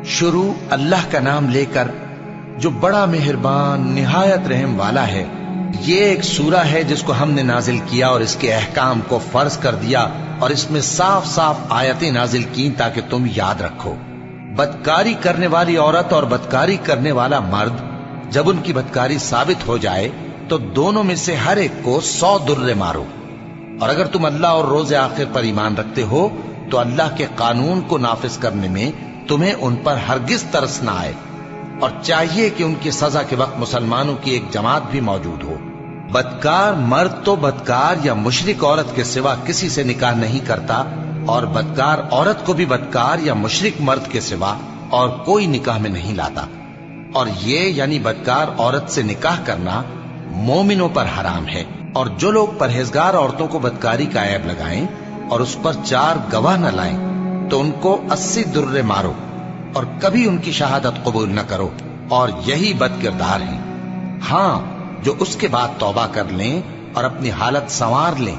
شروع اللہ کا نام لے کر جو بڑا مہربان نہایت رحم والا ہے۔ یہ ایک سورہ ہے جس کو ہم نے نازل کیا اور اس کے احکام کو فرض کر دیا اور اس میں صاف صاف آیتیں نازل کی تاکہ تم یاد رکھو۔ بدکاری کرنے والی عورت اور بدکاری کرنے والا مرد جب ان کی بدکاری ثابت ہو جائے تو دونوں میں سے ہر ایک کو 100 درے مارو، اور اگر تم اللہ اور روز آخر پر ایمان رکھتے ہو تو اللہ کے قانون کو نافذ کرنے میں تمہیں ان پر ہرگز ترس نہ آئے، اور چاہیے کہ ان کی سزا کے وقت مسلمانوں کی ایک جماعت بھی موجود ہو۔ بدکار مرد تو بدکار یا مشرک عورت کے سوا کسی سے نکاح نہیں کرتا، اور بدکار عورت کو بھی بدکار یا مشرک مرد کے سوا اور کوئی نکاح میں نہیں لاتا، اور یہ یعنی بدکار عورت سے نکاح کرنا مومنوں پر حرام ہے۔ اور جو لوگ پرہیزگار عورتوں کو بدکاری کا عیب لگائیں اور اس پر 4 گواہ نہ لائیں تو ان کو 80 درے مارو، اور کبھی ان کی شہادت قبول نہ کرو، اور یہی بد کردار ہیں۔ ہاں، جو اس کے بعد توبہ کر لیں اور اپنی حالت سنوار لیں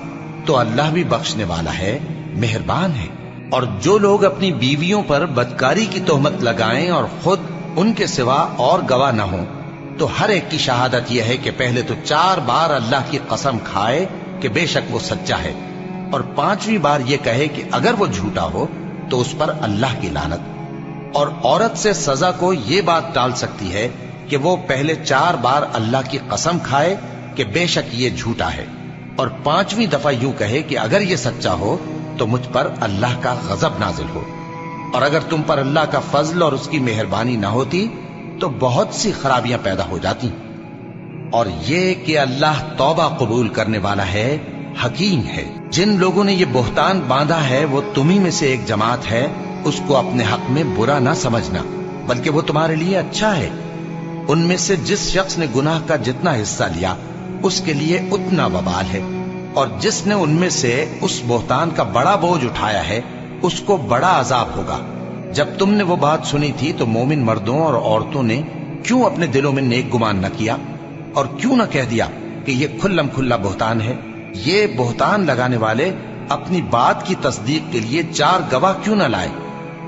تو اللہ بھی بخشنے والا ہے، مہربان ہے۔ اور جو لوگ اپنی بیویوں پر بدکاری کی تہمت لگائیں اور خود ان کے سوا اور گواہ نہ ہوں تو ہر ایک کی شہادت یہ ہے کہ پہلے تو 4 بار اللہ کی قسم کھائے کہ بے شک وہ سچا ہے، اور 5ویں بار یہ کہے کہ اگر وہ جھوٹا ہو تو اس پر اللہ کی لعنت۔ اور عورت سے سزا کو یہ بات ٹال سکتی ہے کہ وہ پہلے 4 بار اللہ کی قسم کھائے کہ بے شک یہ جھوٹا ہے، اور 5ویں دفعہ یوں کہے کہ اگر یہ سچا ہو تو مجھ پر اللہ کا غضب نازل ہو۔ اور اگر تم پر اللہ کا فضل اور اس کی مہربانی نہ ہوتی تو بہت سی خرابیاں پیدا ہو جاتی۔ اور یہ کہ اللہ توبہ قبول کرنے والا ہے، حکیم ہے۔ جن لوگوں نے یہ بہتان باندھا ہے وہ تمہیں میں سے ایک جماعت ہے، اس کو اپنے حق میں برا نہ سمجھنا، بلکہ وہ تمہارے لیے اچھا ہے۔ ان میں سے جس شخص نے گناہ کا جتنا حصہ لیا اس کے لیے اتنا وبال ہے، اور جس نے ان میں سے اس بہتان کا بڑا بوجھ اٹھایا ہے اس کو بڑا عذاب ہوگا۔ جب تم نے وہ بات سنی تھی تو مومن مردوں اور عورتوں نے کیوں اپنے دلوں میں نیک گمان نہ کیا، اور کیوں نہ کہہ دیا کہ یہ کھلم کھلا بہتان ہے؟ یہ بہتان لگانے والے اپنی بات کی تصدیق کے لیے 4 گواہ کیوں نہ لائے؟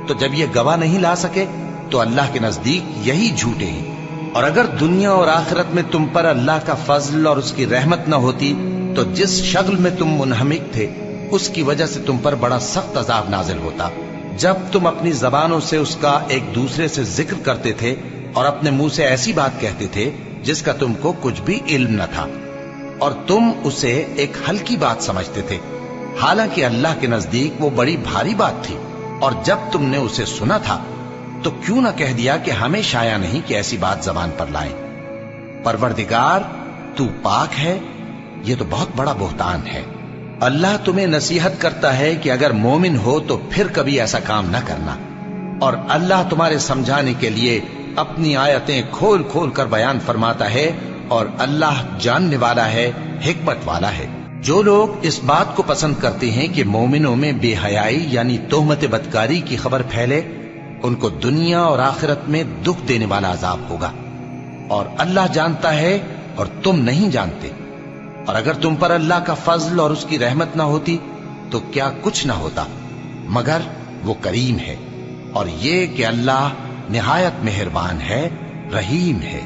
تو جب یہ گواہ نہیں لا سکے تو اللہ کے نزدیک یہی جھوٹے ہیں۔ اور اگر دنیا اور آخرت میں تم پر اللہ کا فضل اور اس کی رحمت نہ ہوتی تو جس شغل میں تم منہمک تھے اس کی وجہ سے تم پر بڑا سخت عذاب نازل ہوتا، جب تم اپنی زبانوں سے اس کا ایک دوسرے سے ذکر کرتے تھے اور اپنے منہ سے ایسی بات کہتے تھے جس کا تم کو کچھ بھی علم نہ تھا، اور تم اسے ایک ہلکی بات سمجھتے تھے، حالانکہ اللہ کے نزدیک وہ بڑی بھاری بات تھی۔ اور جب تم نے اسے سنا تھا تو کیوں نہ کہہ دیا کہ ہمیں شایع نہیں کہ ایسی بات زبان پر لائیں؟ پروردگار تو پاک ہے، یہ تو بہت بڑا بہتان ہے۔ اللہ تمہیں نصیحت کرتا ہے کہ اگر مومن ہو تو پھر کبھی ایسا کام نہ کرنا، اور اللہ تمہارے سمجھانے کے لیے اپنی آیتیں کھول کھول کر بیان فرماتا ہے، اور اللہ جاننے والا ہے، حکمت والا ہے۔ جو لوگ اس بات کو پسند کرتے ہیں کہ مومنوں میں بے حیائی یعنی تہمت بدکاری کی خبر پھیلے، ان کو دنیا اور آخرت میں دکھ دینے والا عذاب ہوگا، اور اللہ جانتا ہے اور تم نہیں جانتے۔ اور اگر تم پر اللہ کا فضل اور اس کی رحمت نہ ہوتی تو کیا کچھ نہ ہوتا، مگر وہ کریم ہے، اور یہ کہ اللہ نہایت مہربان ہے، رحیم ہے۔